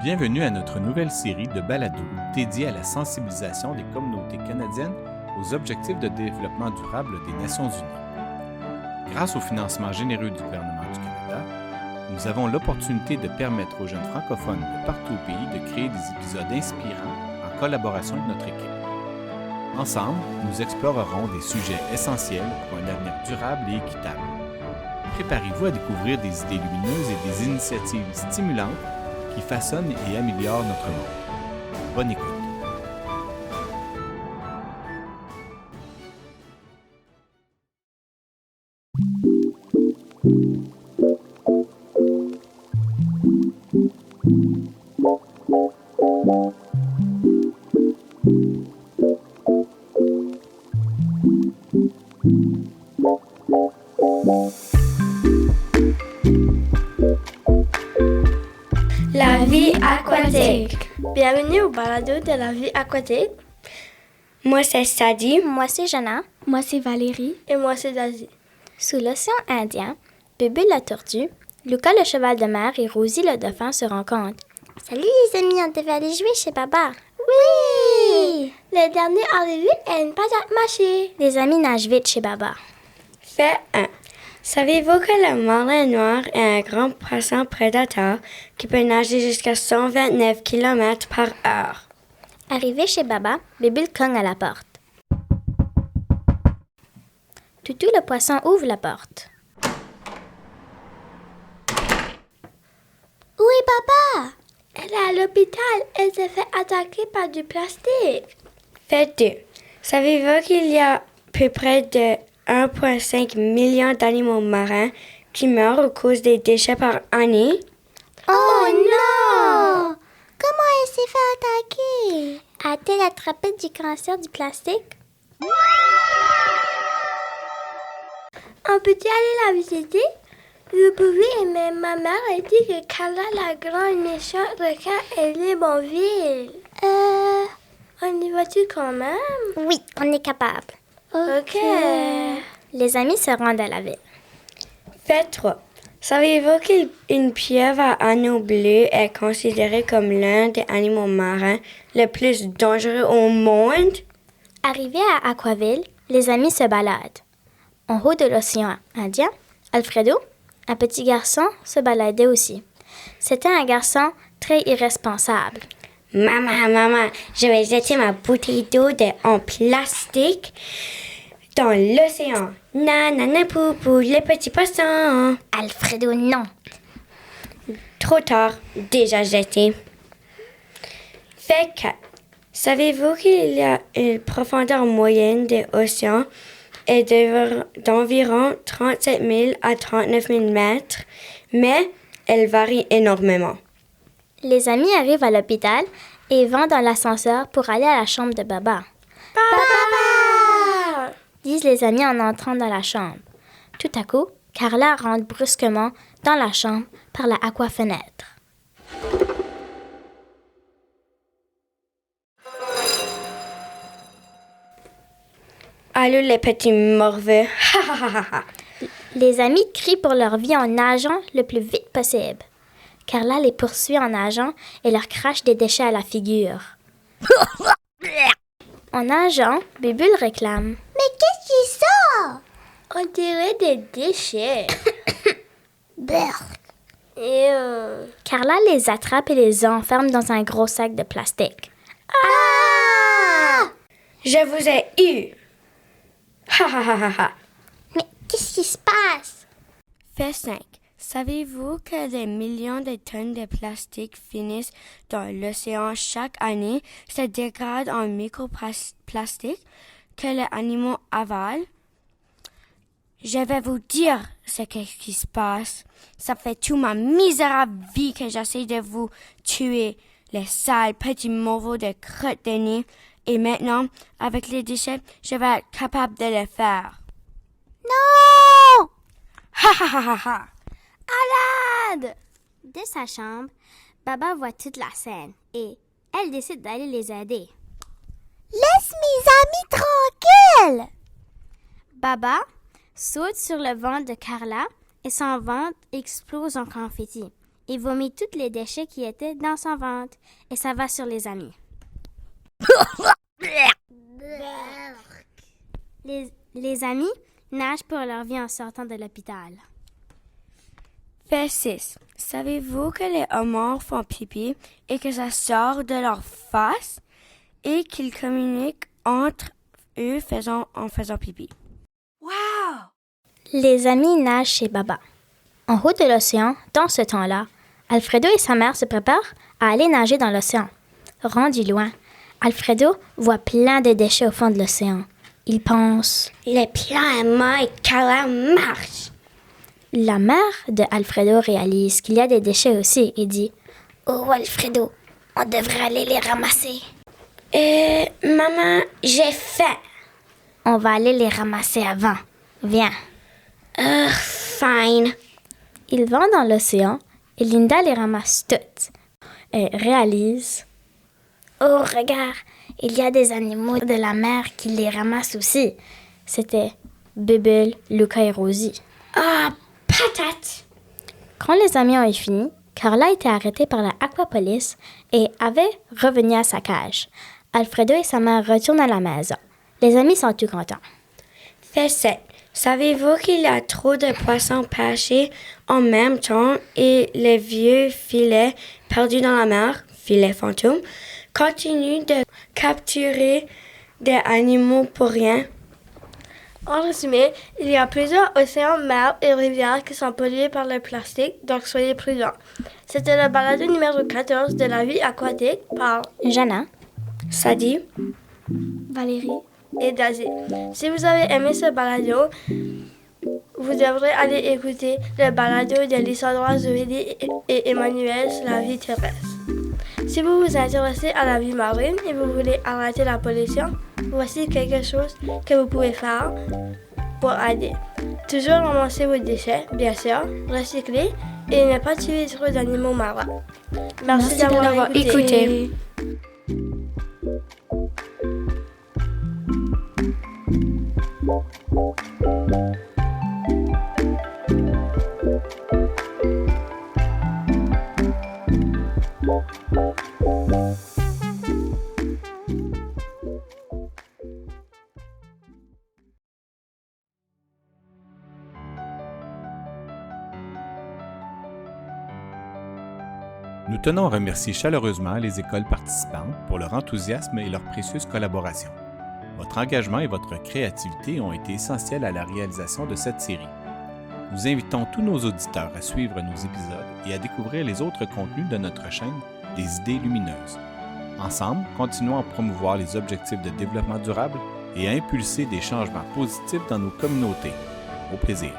Bienvenue à notre nouvelle série de balados dédiée à la sensibilisation des communautés canadiennes aux objectifs de développement durable des Nations unies. Grâce au financement généreux du gouvernement du Canada, nous avons l'opportunité de permettre aux jeunes francophones de partout au pays de créer des épisodes inspirants en collaboration avec notre équipe. Ensemble, nous explorerons des sujets essentiels pour un avenir durable et équitable. Préparez-vous à découvrir des idées lumineuses et des initiatives stimulantes qui façonnent et améliorent notre monde. Bonne écoute. La vie aquatique. Bienvenue au balado de la vie aquatique. Moi, c'est Sadie. Moi, c'est Jana. Moi, c'est Valérie. Et moi, c'est Daisy. Sous l'océan Indien, Bébé la tortue, Lucas le cheval de mer et Rosie le dauphin se rencontrent. Salut les amis, on devait aller jouer chez Baba. Oui! Le dernier arrivé est une patate mâchée. Les amis nagent vite chez Baba. Fait 1. Savez-vous que le marlin noir est un grand poisson prédateur qui peut nager jusqu'à 129 km par heure? Arrivé chez Baba, Bébé cogne à la porte. Toutou le poisson ouvre la porte. Où est Baba? Elle est à l'hôpital. Elle s'est fait attaquer par du plastique. Fait 2. Savez-vous qu'il y a à peu près de 1,5 million d'animaux marins qui meurent à cause des déchets par année? Oh non! Comment elle s'est fait attaquer? A-t-elle attrapé du cancer du plastique? On peut-y aller la visiter? Vous pouvez, mais ma mère a dit que Carla, la grande méchante requin, est libre en ville. On y va-tu quand même? Oui, on est capable. OK. Les amis se rendent à la ville. Fait 3. Savez-vous qu'une pieuvre à anneau bleu est considérée comme l'un des animaux marins les plus dangereux au monde? Arrivés à Aquaville, les amis se baladent. En haut de l'océan Indien, Alfredo, un petit garçon, se baladait aussi. C'était un garçon très irresponsable. Maman, je vais jeter ma bouteille d'eau en plastique dans l'océan. Nanana poupou, les petits poissons. Alfredo, non. Trop tard, déjà jeté. Fait 4. Savez-vous qu'il y a une profondeur moyenne des océans est d'environ 37 000 à 39 000 mètres, mais elle varie énormément. Les amis arrivent à l'hôpital et vont dans l'ascenseur pour aller à la chambre de Baba. Papa! Disent les amis en entrant dans la chambre. Tout à coup, Carla rentre brusquement dans la chambre par la aquafenêtre. Allô les petits morveux. Les amis crient pour leur vie en nageant le plus vite possible. Carla les poursuit en nageant et leur crache des déchets à la figure. En nageant, Bébule réclame. Mais qu'est-ce qui est ça? On dirait des déchets. Carla les attrape et les enferme dans un gros sac de plastique. Ah! Je vous ai eu. Mais qu'est-ce qui se passe? Fait 5. Savez-vous que des millions de tonnes de plastique finissent dans l'océan chaque année, se dégradent en microplastiques que les animaux avalent? Je vais vous dire ce qui se passe. Ça fait toute ma misérable vie que j'essaie de vous tuer, les sales petits morveaux de crottes de nez. Et maintenant, avec les déchets, je vais être capable de le faire. Non! Malade! De sa chambre, Baba voit toute la scène et elle décide d'aller les aider. Laisse mes amis tranquilles! Baba saute sur le ventre de Carla et son ventre explose en confetti. Il vomit tous les déchets qui étaient dans son ventre. Et ça va sur les amis. Les amis nagent pour leur vie en sortant de l'hôpital. Fait 6. Savez-vous que les homards font pipi et que ça sort de leur face et qu'ils communiquent entre eux en faisant pipi? Les amis nagent chez Baba. En haut de l'océan, dans ce temps-là, Alfredo et sa mère se préparent à aller nager dans l'océan. Rendu loin, Alfredo voit plein de déchets au fond de l'océan. Il pense « Le plan est mort et Carla marche. » La mère de Alfredo réalise qu'il y a des déchets aussi et dit « Oh Alfredo, on devrait aller les ramasser. » Maman, j'ai faim. On va aller les ramasser avant. Viens. Fine. Ils vont dans l'océan et Linda les ramasse toutes. Elle réalise « Oh, regarde, il y a des animaux de la mer qui les ramassent aussi. » C'était Bubble, Luca et Rosie. Ah, patate. Quand les amis ont eu fini, Carla était arrêtée par la Aquapolice et avait revenu à sa cage. Alfredo et sa mère retournent à la maison. Les amis sont tout contents. Fait 7. Savez-vous qu'il y a trop de poissons pêchés en même temps et les vieux filets perdus dans la mer, filets fantômes, continuent de capturer des animaux pour rien? En résumé, il y a plusieurs océans, mers et rivières qui sont pollués par le plastique, donc soyez prudents. C'était le balado numéro 14 de la vie aquatique par Jana, Sadie, Valérie et Daisy. Si vous avez aimé ce balado, vous devrez aller écouter le balado de Lissandra Zoélie et Emmanuel sur la vie terrestre. Si vous vous intéressez à la vie marine et vous voulez arrêter la pollution, voici quelque chose que vous pouvez faire pour aider. Toujours ramasser vos déchets, bien sûr, recycler et ne pas tuer trop d'animaux marins. Merci d'avoir écouté. Nous tenons à remercier chaleureusement les écoles participantes pour leur enthousiasme et leur précieuse collaboration. Votre engagement et votre créativité ont été essentiels à la réalisation de cette série. Nous invitons tous nos auditeurs à suivre nos épisodes et à découvrir les autres contenus de notre chaîne des idées lumineuses. Ensemble, continuons à promouvoir les objectifs de développement durable et à impulser des changements positifs dans nos communautés. Au plaisir!